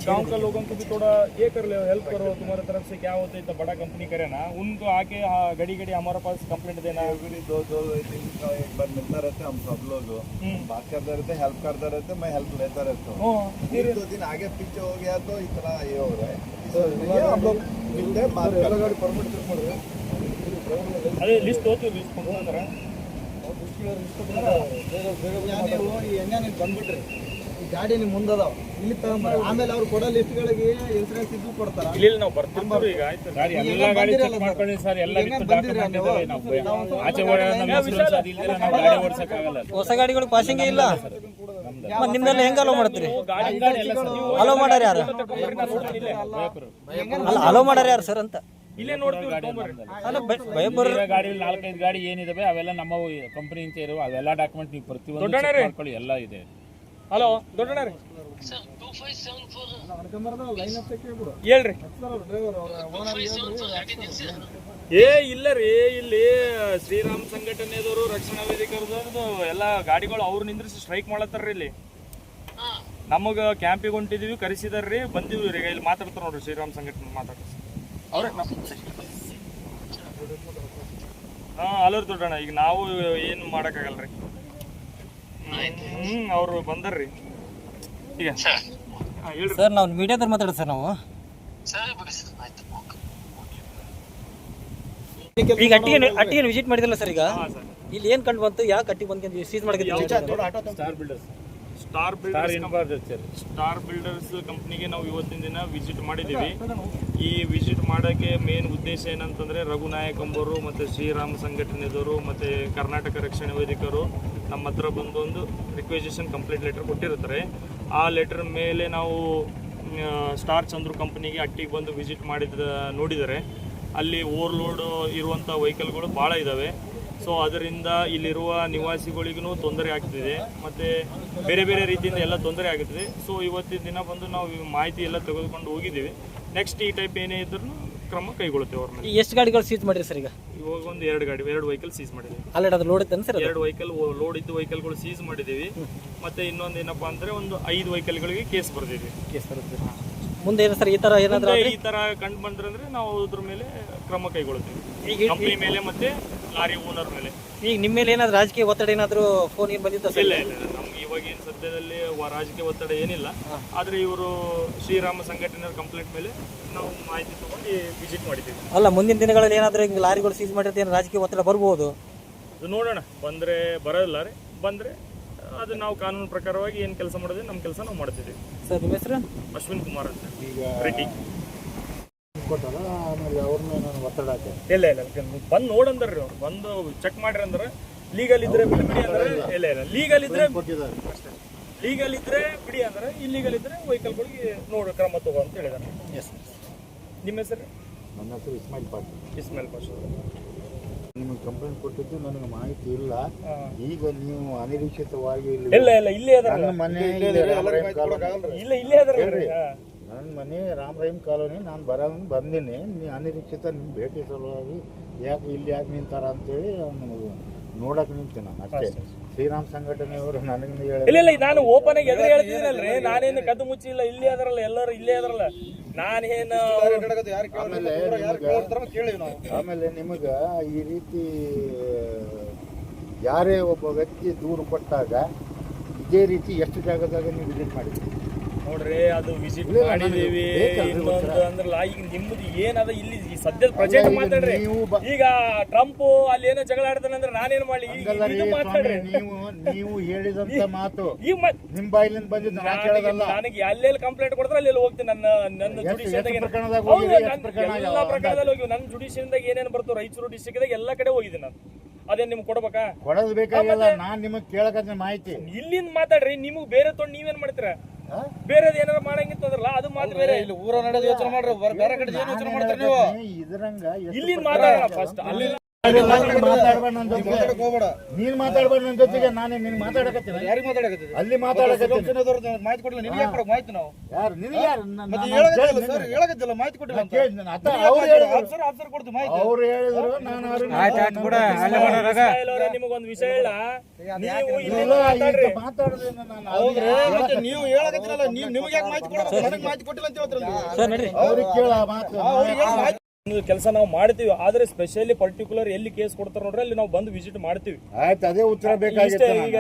गांव का लोगों को भी थोड़ा ये कर ले, हेल्प करो. तुम्हारे तरफ से क्या होता है, इतना बड़ा कंपनी करे ना, उनको आके घड़ी हमारे पास कंप्लेंट देना. दो दिन का एक बार मिलता रहते हम सब लोग, बात करते रहते, हेल्प करते रहते, मैं हेल्प लेता रहता हूँ. फिर 2 दिन आगे पीछे हो गया तो इतना ये हो रहा है. हम लोग मिलते हैं, बात गाड़ी परमिट चेक ಮಾಡಿದ್ರೆ ಅದೇ ಲಿಸ್ಟ್ ಹೋಗ್ತೀವಿ, ಲಿಸ್ಟ್ ಕೊಡ್ತಾರೆ. ನೀವು ಈ ಹೆಂಗ ಬಂದ್ಬಿಟ್ರಿ, ಈ ಗಾಡಿ ನಿಮ್ ಮುಂದದಾವ ಇಲ್ಲಿ ತಗೊಂಡ್ಬರ್ರಿ. ಆಮೇಲೆ ಅವ್ರು ಕೊಡೋ ಲಿಸ್ಟ್ಗಳಿಗೆ ಇನ್ಸೂರೆನ್ಸ್ ಇದ್ದು ಕೊಡ್ತಾರ. ಇಲ್ಲಿ ನಾವು ಬರ್ತೀವಿ ಈಗ. ಆಯ್ತು ಸರ್, ಎಲ್ಲ ಗಾಡಿ ಚೆಕ್ ಮಾಡ್ಕೊಳ್ಳಿ ಸರ್, ಎಲ್ಲ ಡಾಕ್ಯುಮೆಂಟ್ ಇದಾವೆ. ನಾವು ಆಚೆ ಗಾಡಿ ಓಡಿಸಕ್ಕಾಗಲ್ಲ. ಹೊಸ ಗಾಡಿಗಳು ಪಾಸಿಂಗೇ ಇಲ್ಲ. ನಿಮ್ಮೆಲ್ಲ ಹೆಂಗ ಅಲೋ ಮಾಡ್ತೀರಿ? ಅಲೋ ಮಾಡ್ಯಾರ ಯಾರು? ಅಲ್ಲ ಅಲೋ ಮಾಡ್ಯಾರ ಯಾರು ಸರ್ ಅಂತ ಇಲ್ಲೇ ನೋಡ್ತೀವಿ. ಅಲ್ಲ ಭಯಪಡ ಗಾಡಿ 4-5 ಗಾಡಿ ಏನಿದಾವೆ ಅವೆಲ್ಲ ನಮ್ಮ ಕಂಪನಿ ಅಂತ ಇರೋ ಅವೆಲ್ಲ ಡಾಕ್ಯುಮೆಂಟ್ ನೀವು ಪ್ರತಿಯೊಂದು ಮಾಡ್ಕೊಳ್ಳಿ, ಎಲ್ಲ ಇದೆ. ಹಲೋ ದೊಡ್ಡಣ್ಣ ರೀ ಹೇಳ್ರಿ. ಏ ಇಲ್ಲ ರೀ, ಇಲ್ಲಿ ಶ್ರೀರಾಮ್ ಸಂಘಟನೆದವರು, ರಕ್ಷಣಾ ವೇದಿಕೆಯವ್ರದ್ದು ಎಲ್ಲ ಗಾಡಿಗಳು ಅವ್ರು ನಿಂದ್ರಿಸಿ ಸ್ಟ್ರೈಕ್ ಮಾಡತ್ತಾರ್ರಿ. ಇಲ್ಲಿ ನಮಗ ಕ್ಯಾಂಪಿಗೆ ಹೊಂಟಿದೀವಿ, ಕರೆಸಿದಾರ್ರಿ, ಬಂದಿವಿ ರೀ. ಇಲ್ಲಿ ಮಾತಾಡ್ತಾರ ನೋಡ್ರಿ, ಶ್ರೀರಾಮ್ ಸಂಘಟನೆ ಮಾತಾಡ್ತಾರೆ ಅವ್ರೆ. ಹಾ ಅಲ್ಲವ್ರಿ ದೊಡ್ಡಣ್ಣ, ಈಗ ನಾವು ಏನು ಮಾಡೋಕ್ಕಾಗಲ್ರಿ. ಅವ್ರು ಬಂದಾರ್ರಿ ಈಗ. ಸರ್ ನಾವು ಮೀಡಿಯಾದಲ್ಲಿ ಮಾತಾಡೋದು ಸರ್. ನಾವು ಈಗ ಅಟ್ಟಿಗೆ ವಿಸಿಟ್ ಮಾಡಿದಿಲ್ಲ ಸರ್. ಈಗ ಇಲ್ಲಿ ಏನ್ ಕಂಡು ಬಂತು, ಯಾಕೆ ಅಟ್ಟಿ ಬಂದು ಸೀಸ್ ಮಾಡಿದ್ವಿ? ಸ್ಟಾರ್ ಬಿಲ್ಡರ್ಸ್ ಕಂಪ್ನಿಗೆ ನಾವು ಇವತ್ತಿನ ದಿನ ವಿಸಿಟ್ ಮಾಡಿದ್ದೀವಿ. ಈ ವಿಸಿಟ್ ಮಾಡೋಕ್ಕೆ ಮೇನ್ ಉದ್ದೇಶ ಏನಂತಂದರೆ, ರಘುನಾಯಕ್ ಅಂಬೋರು ಮತ್ತು ಶ್ರೀರಾಮ್ ಸಂಘಟನೆದವರು ಮತ್ತು ಕರ್ನಾಟಕ ರಕ್ಷಣಾ ವೇದಿಕೆಯವರು ನಮ್ಮ ಹತ್ರ ಬಂದು ಒಂದು ರಿಕ್ವೆಸಿಷನ್ ಕಂಪ್ಲೇಂಟ್ ಲೆಟರ್ ಕೊಟ್ಟಿರ್ತಾರೆ. ಆ ಲೆಟರ್ ಮೇಲೆ ನಾವು ಸ್ಟಾರ್ ಚಂದ್ರು ಕಂಪ್ನಿಗೆ ಅಟ್ಟಿಗೆ ಬಂದು ವಿಸಿಟ್ ನೋಡಿದರೆ ಅಲ್ಲಿ ಓವರ್ಲೋಡ್ ಇರುವಂಥ ವೆಹಿಕಲ್ಗಳು ಭಾಳ ಇದ್ದಾವೆ. ಸೊ ಅದರಿಂದ ಇಲ್ಲಿರುವ ನಿವಾಸಿಗಳಿಗೂ ತೊಂದರೆ ಆಗ್ತಿದೆ ಮತ್ತು ಬೇರೆ ಬೇರೆ ರೀತಿಯಿಂದ ಎಲ್ಲ ತೊಂದರೆ ಆಗುತ್ತದೆ. ಸೊ ಇವತ್ತಿನ ದಿನ ಬಂದು ನಾವು ಮಾಹಿತಿ ಎಲ್ಲ ತೆಗೆದುಕೊಂಡು ಹೋಗಿದ್ದೀವಿ. ನೆಕ್ಸ್ಟ್ ಈ ಟೈಪ್ ಏನೇ ಇದ್ರೂ ಕ್ರಮ ಕೈಗೊಳ್ಳುತ್ತೇವೆ ಅವ್ರ ಮೇಲೆ. ಎಷ್ಟು ಗಾಡಿಗಳು ಸೀಸ್ ಮಾಡಿರಿ ಸರ್? ಈಗ ಇವಾಗ ಒಂದು 2 ವೆಹಿಕಲ್ ಸೀಸ್ ಮಾಡಿದ್ದೀವಿ. ಆಲ್ರೆಡಿ ಅದು ಲೋಡ್ ಇತ್ತು ಸರ್? 2 ವೆಹಿಕಲ್ ಲೋಡ್ ಇದ್ದು ವೆಹಿಕಲ್ಗಳು ಸೀಸ್ ಮಾಡಿದ್ದೀವಿ. ಮತ್ತು ಇನ್ನೊಂದು ಏನಪ್ಪ ಅಂದರೆ ಒಂದು 5 ವೆಹಿಕಲ್ಗಳಿಗೆ ಕೇಸ್ ಬರೆದಿದ್ದೀವಿ. ಕೇಸ್ ಬರುತ್ತೆ. ಮುಂದೆ ಏನು ಸರ್ ಈ ಥರ ಏನಾದರೂ ಈ ಥರ ಕಂಡು ಬಂದ್ರೆ ನಾವು ಅದ್ರ ಮೇಲೆ ಕ್ರಮ ಕೈಗೊಳ್ತೀವಿ, ಕಂಪ್ನಿ ಮೇಲೆ ಮತ್ತು ಲಾರಿ ಓನರ್ ಮೇಲೆ. ಈಗ ನಿಮ್ಮ ಮೇಲೆ ಏನಾದರೂ ರಾಜಕೀಯ ಒತ್ತಡ ಏನಾದರೂ ಫೋನ್ ಏನು ಬಂದಿದ್ದ ಸರ್? ಇಲ್ಲ ನಮ್ಗೆ ಇವಾಗ ಏನು ಸದ್ಯದಲ್ಲಿ ರಾಜಕೀಯ ಒತ್ತಡ ಏನಿಲ್ಲ. ಆದರೆ ಇವರು ಶ್ರೀರಾಮ ಸಂಘಟನೆಯ ಕಂಪ್ಲೇಂಟ್ ಮೇಲೆ ನಾವು ಮಾಹಿತಿ ತಗೊಂಡು ವಿಸಿಟ್ ಮಾಡಿದ್ದೀವಿ. ಅಲ್ಲ, ಮುಂದಿನ ದಿನಗಳಲ್ಲಿ ಏನಾದರೂ ಹಿಂಗೆ ಲಾರಿಗಳು ಸೀಸ್ ಮಾಡಿರ್ತೀವಿ, ರಾಜಕೀಯ ಒತ್ತಡ ಬರ್ಬೋದು. ಅದು ನೋಡೋಣ, ಬಂದರೆ ಬರೋಲ್ಲ ರೀ, ಬಂದರೆ ಅದು ನಾವು ಕಾನೂನು ಪ್ರಕಾರವಾಗಿ ಏನು ಕೆಲಸ ಮಾಡೋದು ನಮ್ಮ ಕೆಲಸ ನಾವು ಮಾಡ್ತಿದ್ದೀವಿ. ಸರ್, ನಿಮ್ಮ ಹೆಸರು? ಅಶ್ವಿನ್ ಕುಮಾರ್ ಅಂತ ರೆಡ್ಡಿ. ಇಲ್ಲ ಬಂದು ನೋಡಂದ್ರಿ ಅವ್ರು, ಬಂದು ಚೆಕ್ ಮಾಡ್ರಿ ಅಂದ್ರೆ ಲೀಗಲ್ ಇದ್ರೆ ಬಿಡಿ ಅಂದ್ರೆ ಇಲ್ಲ ಲೀಗಲ್ ಇದ್ರೆ ಅಷ್ಟೇ, ಲೀಗಲ್ ಇದ್ರೆ ಬಿಡಿ ಅಂದ್ರೆ ಇಲ್ಲೀಗಲ್ ಇದ್ರೆ ವೆಹಿಕಲ್ಗಳಿಗೆ ಕ್ರಮ ತಗೋ ಅಂತ ಹೇಳಿದಾರೆ. ನಿಮ್ಮ ಹೆಸರು? ನನ್ನ ಹೆಸರು ಇಸ್ಮಾಯಿಲ್ ಪಾಟೀಲ್. ಇಸ್ಮಾಯಿಲ್ ಪಾಟೀಲ್. ನಿಮಗೆ ಕಂಪ್ಲೇಂಟ್ ಕೊಟ್ಟಿದ್ದು ನನಗೆ ಮಾಹಿತಿ ಇಲ್ಲ. ಈಗ ನೀವು ಅನಿರೀಕ್ಷಿತವಾಗಿ ಇಲ್ಲ ಇಲ್ಲೇ ನನ್ನ ಮನೆ ಇಲ್ಲೇ ನನ್ನ ಮನೆ ರಾಮ್ ರಹೀಮ್ ಕಾಲೋನಿ. ನಾನು ಬಂದೀನಿ. ನೀವು ಅನಿರೀಕ್ಷಿತ ನಿಮ್ಮ ಭೇಟಿ ಸಲುವಾಗಿ ಯಾಕೆ ಇಲ್ಲಿ ಯಾಕೆ ನಿಂತಾರ ಅಂತೇಳಿ ನೋಡಕ್ಕೆ ನಿಂತೆ ನಾನು ಅಷ್ಟೇ. ಶ್ರೀರಾಮ್ ಸಂಘಟನೆಯವರು ನನಗೆ ಇಲ್ಲ ನಾನು ಓಪನ್ ಆಗಿ ಎದುರು ಹೇಳ್ತಿದ್ದೀನಲ್ರಿ, ನಾನೇನು ಕದ್ದು ಮುಚ್ಚಿ ಇಲ್ಲ, ಇಲ್ಲೇ ಅದರಲ್ಲ, ಎಲ್ಲರೂ ಇಲ್ಲೇ ಅದರಲ್ಲ. ನಾನೇನು ಆಮೇಲೆ ನಿಮಗೆ ಈ ರೀತಿ ಯಾರೇ ಒಬ್ಬ ವ್ಯಕ್ತಿ ದೂರು ಕೊಟ್ಟಾಗ ಇದೇ ರೀತಿ ಎಷ್ಟು ಜಾಗದಾಗ ನೀವು ವಿಸಿಟ್ ಮಾಡಿದ್ದೀರಿ ನೋಡ್ರಿ? ಅದು ವಿಸಿಟ್ ಮಾಡಿದೀವಿ. ಇನ್ನೊಂದು ಅಂದ್ರಲ್ಲ, ಈಗ ನಿಮ್ಮದು ಏನದ ಇಲ್ಲಿ ಸದ್ಯದ ಪ್ರೆಸೆಂಟ್ ಮಾತಾಡ್ರಿ. ಈಗ ಟ್ರಂಪ್ ಅಲ್ಲಿ ಏನೋ ಜಗಳ ಆಡ್ತಾನೆ ಅಂದ್ರೆ ನಾನೇನು ಮಾಡಿ ಮಾತಾಡ್ರಿ? ನೀವು ಹೇಳಿದಂತ ಮಾತು ನಿಮ್ ಬಾಯಿಲಿಂದ ಬಂದಿದ್ದು ನನಗೆ ಎಲ್ಲೆಲ್ಲಿ ಕಂಪ್ಲೇಂಟ್ ಕೊಡ್ತಾರೆ ಅಲ್ಲಿ ಹೋಗ್ತೀನಿ. ನನ್ನ ಜುಡಿಷಿಯಲ್ದಾಗ ಎಲ್ಲ ಪ್ರಕರಣದಲ್ಲಿ ಹೋಗಿ ನನ್ನ ಜುಡಿಷಿಯಲ್ದಾಗ ಏನೇನು ಬರ್ತೋ ರಾಯಚೂರು ಡಿಸ್ಟ್ರಿಕ್ಟ್ದಾಗ ಎಲ್ಲ ಕಡೆ ಹೋಗಿದ್ದೀನಿ ನಾನು. ಅದೇನು ನಿಮ್ಗೆ ಕೊಡ್ಬೇಕಾ? ಕೊಡೋದು ಬೇಕಾಗಿಲ್ಲ. ನಾನ್ ನಿಮಗ್ ಕೇಳಕತ್ತ ಮಾಹಿತಿ ಇಲ್ಲಿಂದ ಮಾತಾಡ್ರಿ. ನಿಮಗ್ ಬೇರೆ ತೊಗೊಂಡು ನೀವೇನ್ ಮಾಡ್ತೀರ? ಬೇರೆದ್ ಏನಾರ ಮಾಡಂಗಿತ್ತು ಅಂದ್ರಲ್ಲ ಅದು ಮಾತು ಬೇರೆ. ಇಲ್ಲಿ ಊರ ನಡೆದು ಯೋಚನೆ ಮಾಡ್ರಿ, ಬೇರೆ ಕಡೆ ಏನು ಯೋಚನೆ ಮಾಡ್ತೀರಿ ನೀವು? ಇದ್ರಂಗ ಇಲ್ಲಿಂದ ಮಾತಾಡೋಣ ಫಸ್ಟ್. ಅಲ್ಲಿ ಮಾತಾಡ್ಬೇಡ ನನ್ನ ಜೊತೆ, ನೀನ್ ಮಾತಾಡ್ಬೇಡ ನನ್ನ ಜೊತೆಗೆ. ನಾನೇ ನಿನ್ ಮಾತಾಡಕತ್ತೀನಿ. ಯಾರಿಗೆ ಮಾತಾಡಕತ್ತೀರಿ? ಅಲ್ಲಿ ಮಾತಾಡಕತ್ತೀನಿ. ಮಾಹಿತಿ ಕೊಟ್ಟಿಲ್ಲ. ನಿನ್ಗೆ ಯಾಕೆ ಕೊಡೋ ಮಾಹಿತಿ ನಾವು? ಯಾರು ನಿನಗೆ? ಯಾರು ಹೇಳಕತ್ತಿಲ್ಲ ಮಾಹಿತಿ ಕೊಟ್ಟಿಲ್ಲ ಅಂತ. ಆಫೀಸರ್ ಕೊಡ್ತೀವಿ ಮಾಹಿತಿ. ಅವ್ರು ಹೇಳಿದ್ರು, ನಾನು ನಿಮಗೊಂದು ವಿಷಯ ಹೇಳ, ಮಾತಾಡೋದು. ನೀವು ಹೇಳಕತ್ತಿರಲ್ಲ, ನಿಮ್ಗೆ ಯಾಕೆ ಮಾಹಿತಿ ಕೊಡೋದು? ನನಗೆ ಮಾಹಿತಿ ಕೊಟ್ಟಿಲ್ಲ ಅಂತ ಹೇಳ್ತಾರಲ್ಲ. ಅವ್ರಿಗೆ ಕೇಳ ಮಾತು. ಕೆಲಸ ನಾವು ಮಾಡ್ತೀವಿ, ಆದ್ರೆ ಸ್ಪೆಷಲಿ ಪರ್ಟಿಕ್ಯುಲರ್ ಎಲ್ಲಿ ಕೇಸ್ ಕೊಡ್ತಾರ ನೋಡ್ರಿ ಅಲ್ಲಿ ನಾವು ಬಂದು ವಿಸಿಟ್ ಮಾಡ್ತೀವಿ. ಆಯ್ತು, ಅದೇ ಉತ್ತರ ಬೇಕಾಗಿತ್ತು. ಈಗ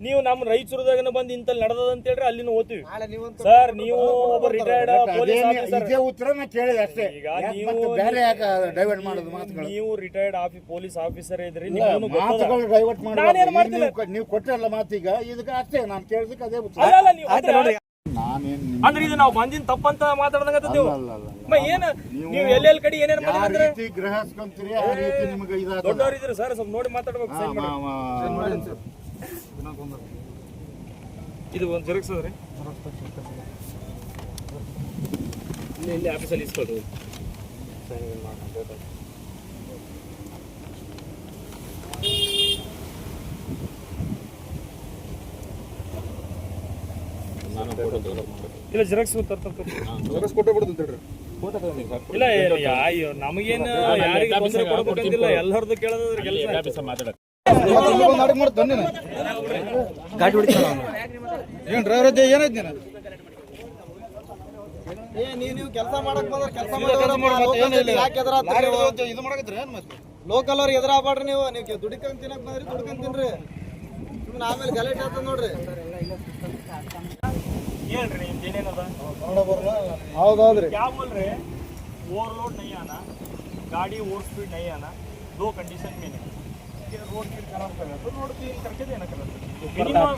ನೀವು ನಮ್ಮ ರಾಯಚೂರದಾಗ ಬಂದು ಇಂತಲ್ಲಿ ನಡೆದದ ಅಂತ ಹೇಳ್ರಿ ಅಲ್ಲಿನೂ ಓದ್ತೀವಿ. ಸರ್, ನೀವು ಒಬ್ಬ ರಿಟೈರ್ಡ್ ಪೊಲೀಸ್ ಆಫೀಸರ್. ಇದೇ ಉತ್ತರ ನಾ ಕೇಳಿದೆ ಅಷ್ಟೇ. ಈಗ ನೀವು ರಿಟೈರ್ಡ್ ಪೊಲೀಸ್ ಆಫೀಸರ್ ಇದ್ರಿ, ಮಾತುಗಳು ಡೈವರ್ಟ್ ಮಾಡಿ ನೀವು ಕೊಟ್ಟರಲ್ಲ ಮಾತೀಗ, ಇದಕ್ಕೆ ಅಷ್ಟೇ ನಾನು ಕೇಳಿದಕ್ಕೆ ಅದೇ ಉತ್ತರ. ಅಂದ್ರೆ ಇದು ನಾವು ಬಂದಿನ ತಪ್ಪಂತ ಮಾತಾಡ್ದಂಗತ್ತೇವು. ಏನ ನೀವು ಎಲ್ಲೆಲ್ಲಿ ಕಡೆ ಏನೇನು ಮಾಡಿದ್ರೆ ಗ್ರಹಿಸ್ಕೊಂತೀರಿ ಆ ರೀತಿ ನಿಮಗೆ ದೊಡ್ಡವ್ರು ಇದ್ರಿ ಸರ್, ಸ್ವಲ್ಪ ನೋಡಿ ಮಾತಾಡ್ಬೇಕು. ಇದು ಒಂದು ಜೆರಾಕ್ಸ್ ಅದ್ರಿ, ಇಲ್ಲಿ ಆಫೀಸಲ್ಲಿ ಇಸ್ಕೊಳ್ರಿ. ಇಲ್ಲ ಜೆರಾಕ್ಸ್ ಕೊಟ್ಟೆ ಬಿಡುದು ಅಂತ ಹೇಳ್ರಿ. ಇಲ್ಲ ನಮಗೇನು ಯಾರಿಗೆ ತೊಂದರೆ ಕೊಡ್ಬೇಕಂತಿಲ್ಲ, ಎಲ್ಲರದ್ದು ಕೇಳೋದ್ರ ಕೆಲಸ. ಗಾಡಿ ಹೊಡಿತಾನ ಏನ್ ಡ್ರೈವರ್ ಏನಾಯ್ತು ನೀನು? ನೀವು ಕೆಲಸ ಮಾಡಕ್ ಬಂದ್ರೆ ಕೆಲಸ ಇದು ಮಾಡಕತ್ರಿ ಏನ್ ಮತ್ತೆ? ಲೋಕಲ್ ಅವ್ರಿಗೆ ಎದುರಾಗ್ಬೇಡ್ರಿ. ನೀವು ದುಡಿಕೊಂಡ್ ತಿನ್ನಕ್ ಬಂದ್ರಿ, ದುಡ್ಕೊಂಡ್ ತಿನ್ರಿ. ಸುಮ್ಮನೆ ಆಮೇಲೆ ಗಲಾಟೆ ಆಗ್ತದ ನೋಡ್ರಿ. ಹೇಳ್ರಿ ಏನೇನದ? ಹೌದೌದ್ರಿ. क्या बोल रहे हैं? ओवरलोड नहीं आना, गाड़ी ओवर स्पीड नहीं आना, दो कंडीशन में नहीं। रोड की खराब कर रहे तो रोड की करके देना कर मिनिमम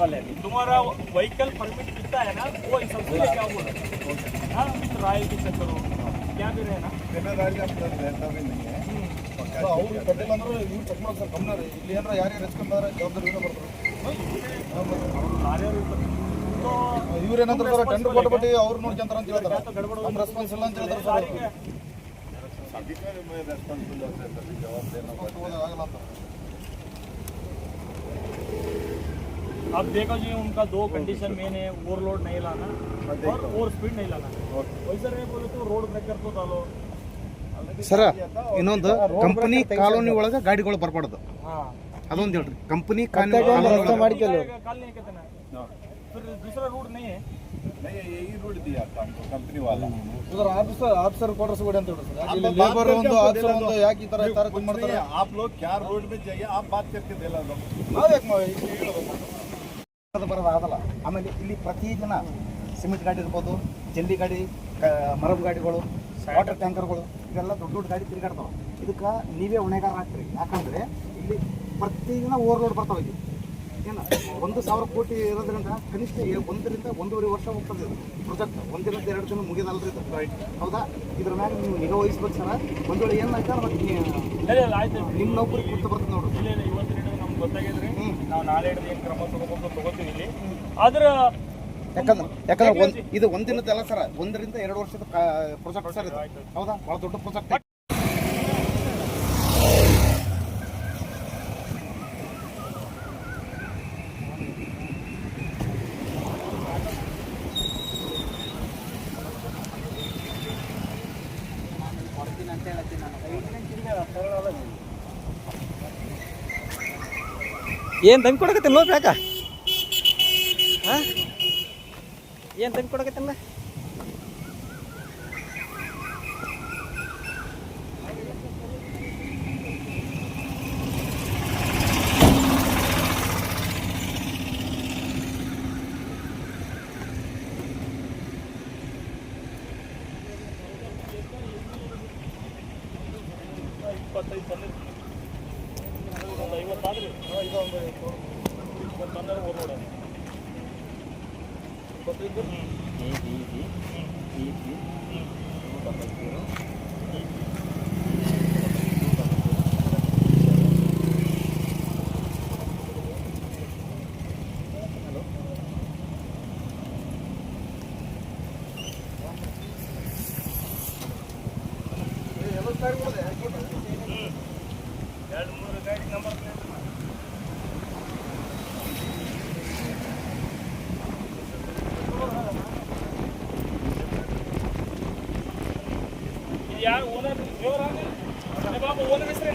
तुम्हारा व्हीकल परमिट कितना है ना वो हिसाब से क्या बोल रहे हाँ ट्रायल की चक्कर हो क्या भी रहे ना ಅವ್ರು ಕೊಟ್ಟಿಲ್ಲ ಅಂದ್ರೆ ಇವ್ರು ಚೆಕ್ ಮಾಡೋದು ಸರ್ ಕಮ್ಮಿ ರೀ. ಇಲ್ಲಿ ಏನಾರ ಯಾರ್ಯಾರು ಹೆಚ್ಕೊಂಡ್ರೆ ಜವಾಬ್ದಾರಿ ಏನೋ ಬರ್ತಾರೆ. ಇವ್ರೇನಂದ್ರೆ ಸರ್ ಟೆಂಡರ್ ಕೊಟ್ಬಿಟ್ಟು ಅವ್ರು ನೋಡ್ಕೊಂತಾರ ಅಂತ ಹೇಳ್ತಾರೆ. ನಮ್ಮ ರೆಸ್ಪಾನ್ಸ್ ಇಲ್ಲ ಅಂತ ಹೇಳ್ತಾರೆ ಸರ್. ಆಗಲ್ಲ ಅಂತ. अब देखो जी उनका दो कंडीशन मेन है, ओवरलोड नहीं लाना और ओवर स्पीड नहीं लाना। वैसे नहीं बोले तो रोड ब्रेकर तो डालो। ಸರ ಇನ್ನೊಂದು ಕಂಪನಿ ಕಾಲೋನಿ ಒಳಗೆ ಗಾಡಿಗಳು ಬರ್ಬಾರ್ದು. ಅದೊಂದು ಹೇಳ್ರಿ. ಕಂಪನಿ कल नहीं कहते ना फिर दूसरा रूट नहीं है, यही रूट दिया था हमको कंपनी वाला. उधर ऑफिसर क्वार्टर्स ಗೋಡೆ ಅಂತ ಹೇಳ್ರಿ ಸರ್. ಇಲ್ಲಿ ಲೇಬರ್ ಒಂದು ಆಫೀಸರ್ ಒಂದು ಯಾಕೆ ಈ ತರ ತಾರತಮ್ಯ ಮಾಡ್ತಾರೆ? आप लोग क्या रोड में जाइए, आप बात करके दिला लो. ನಾವ್ ಯಾಕೆ ಅದು ಬರೋದಾಗಲ್ಲ. ಆಮೇಲೆ ಇಲ್ಲಿ ಪ್ರತಿದಿನ ಸಿಮೆಂಟ್ ಗಾಡಿ ಇರ್ಬೋದು, ಜಲ್ಲಿ ಗಾಡಿ, ಮರಬ್ ಗಾಡಿಗಳು, ವಾಟರ್ ಟ್ಯಾಂಕರ್ಗಳು, ಇವೆಲ್ಲ ದೊಡ್ಡ ದೊಡ್ಡ ಗಾಡಿ ತಿರುಗಾಡ್ತಾವೆ. ಇದಕ್ಕೆ ನೀವೇ ಹೊಣೆಗಾರ ಆಗ್ತೀರಿ. ಯಾಕಂದರೆ ಇಲ್ಲಿ ಪ್ರತಿದಿನ ಓವರ್ಲೋಡ್ ಬರ್ತಾವೆ. ಇಲ್ಲಿ ಏನು 1,000 ಕೋಟಿ ಇರೋದ್ರಿಂದ ಕನಿಷ್ಠ 1 ರಿಂದ 1.5 ವರ್ಷ ಹೋಗ್ತದೆ ಇದು ಪ್ರಾಜೆಕ್ಟ್. 1 ದಿನದ 2 ದಿನ ಮುಗಿದಲ್ರಿ ಇದು. ಹೌದಾ? ಇದ್ರ ಮ್ಯಾಗ ನೀವು ನಿಗಾ ವಹಿಸ್ಬೇಕು ಸರ್. ಒಂದು ವೇಳೆ ಏನಾಯ್ತು ಮತ್ತೆ ನಿಮ್ಮ ನೌಕರಿ ಕೊಟ್ಟು ಬರ್ತದೆ ನೋಡ್ರಿ. ಇವತ್ತು ನಮ್ಗೆ ಗೊತ್ತಾಗಿದ್ರಿ, ನಾವು ನಾಳೆ ಹಿಡಿದು ಏನು ಕ್ರಮ ತಗೋತೀವಿ ಇಲ್ಲಿ. ಆದ್ರೆ ಯಾಕಂದ್ರೆ ಇದು 1 ದಿನದ ಅಲ್ಲ ಸರ್, 1 ರಿಂದ 2 ವರ್ಷದ ಪ್ರಾಜೆಕ್ಟ್ ಸರ್ ಇದು. ಹೌದಾ? ಭಾಳ ದೊಡ್ಡ ಪ್ರಾಜೆಕ್ಟ್. ಏನು ತಂದು ಕೊಡಕತ್ತಿಲ್ಲ ನೋಡ್ರಿ ಯಾಕ? ಹಾಂ, ಏನು ತಂದು ಕೊಡಕತ್ತಿಲ್ಲ? ಯಾರು ಓನರ್? ಬಾಬು ಓನರ್ ಹೆಸರೇ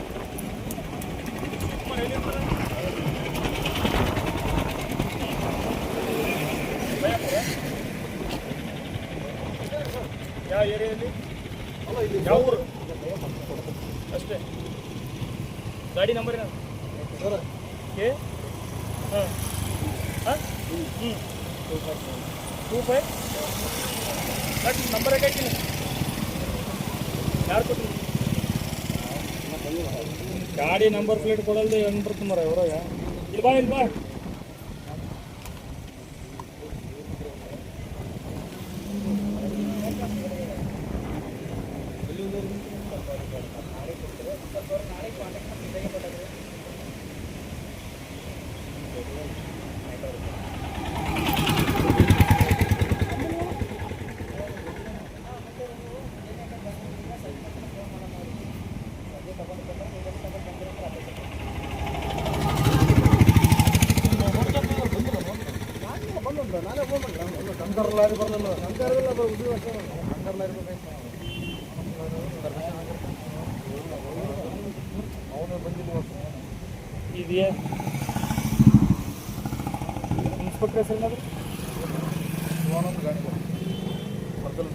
ಯಾವ ಏರಿಯಲ್ಲಿ, ಯಾವ ಊರು ಅಷ್ಟೇ? ಗಾಡಿ ನಂಬರ್ ಏನು? ಕೆ ಹಾಂ ಹಾಂ 25 ನಂಬರ್ ಹಾಕಿಲ್ಲ. ಯಾರು ಕೊಟ್ಟರು? ಗಾಡಿ ನಂಬರ್ ಪ್ಲೇಟ್ ಕೊಡಲ್ದೆ ಹೆಂಗೆ ಬರ್ತದೆ ಮರ ಇವ್ರಾಗ? ಇಲ್ಲಿ ಬಾ, ಇಲ್ಲಿ ಬಾ. ಇದೆಯಾ ಇನ್ಸ್ಪೆಕ್ಟರ್ ಹೆಸರು ಏನಾದ್ರು? ಗಾಡಿ ಬರ್ದಲ್ಲ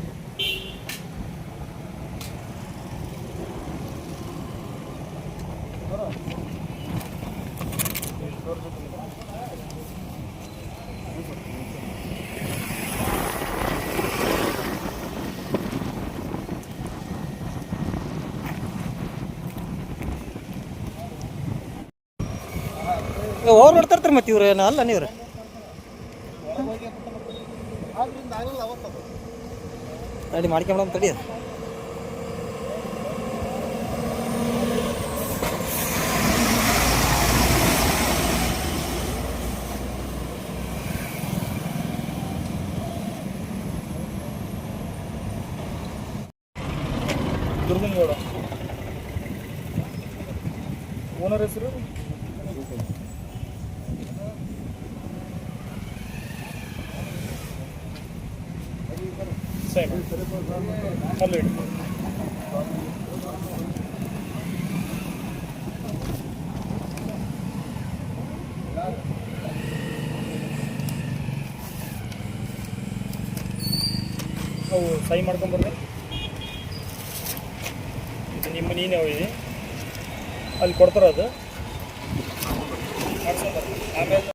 ಅವ್ರು ನೋಡ್ತಾ ಇರ್ತಾರೆ ಮತ್ತೆ ಇವ್ರು ಏನೋ ಅಲ್ಲ ನೀವ್ರು. ತಡಿ ಮಾಡ್ಕೊಂಬಿಡೋಣ ತಡಿ. ದುರ್ಗನಗೌಡ ಓನರ್ ಹೆಸರು? ಸರಿ ಅಲ್ಲೇ ಇಡಿ. ಅವು ಸೈ ಮಾಡ್ಕೊಂಬರ್ರಿ. ಇದು ನಿಮ್ಮ ನೀನೇ ಹೋಗಿ ಅಲ್ಲಿ ಕೊಡ್ತಾರ, ಅದು ಮಾಡ್ಸ್ಕೊಂಬರ್ರಿ. ಆಮೇಲೆ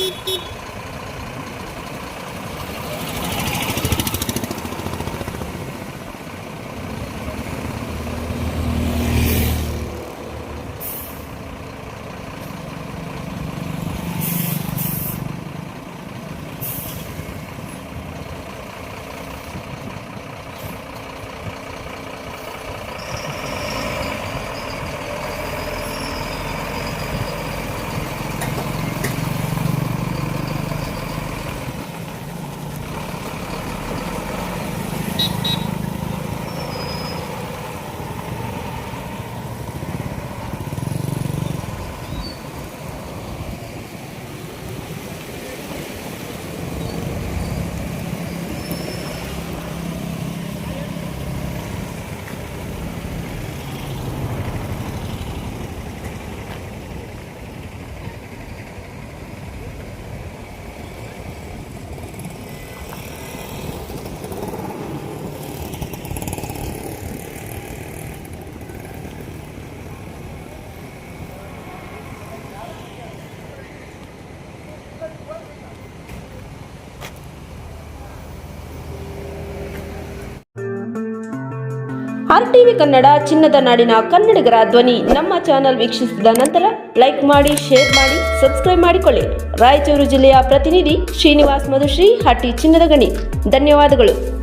RTV ಕನ್ನಡ ಚಿನ್ನದ ನಾಡಿನ ಕನ್ನಡಿಗರ ಧ್ವನಿ. ನಮ್ಮ ಚಾನೆಲ್ ವೀಕ್ಷಿಸಿದ ನಂತರ ಲೈಕ್ ಮಾಡಿ, ಶೇರ್ ಮಾಡಿ, ಸಬ್ಸ್ಕ್ರೈಬ್ ಮಾಡಿಕೊಳ್ಳಿ. ರಾಯಚೂರು ಜಿಲ್ಲೆಯ ಪ್ರತಿನಿಧಿ ಶ್ರೀನಿವಾಸ್ ಮಧುಶ್ರೀ, ಹಟ್ಟಿ ಚಿನ್ನದ ಗಣಿ. ಧನ್ಯವಾದಗಳು.